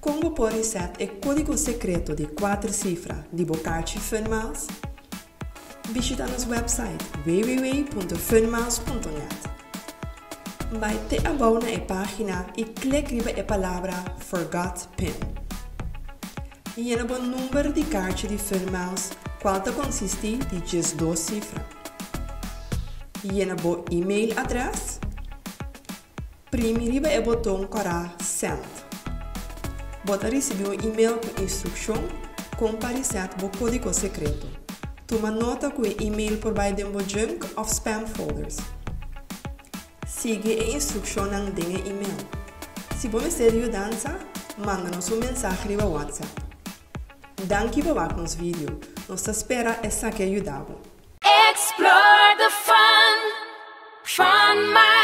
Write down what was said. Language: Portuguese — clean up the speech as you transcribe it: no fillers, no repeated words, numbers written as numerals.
Como pode reset o código secreto de 4 cifras de Bocarchi Funmiles? Visita nosso website www.funmiles.net. Vai te abona a página e clique na palavra Forgot PIN. Llena o número de carta de Funmiles, qual consiste de just 2 cifras. Llena o e-mail address. Prime o botão para Send. Você recebe um e-mail com instrução como para reset o código secreto. Toma nota que o e-mail pode ir junk ou spam folders. Siga a instrução no e-mail. Se você precisa de ajuda, manda-nos mensagem no WhatsApp. Danke por ver nosso vídeo. Nós esperamos que ajudamos. Explore the fun, Fun Miles.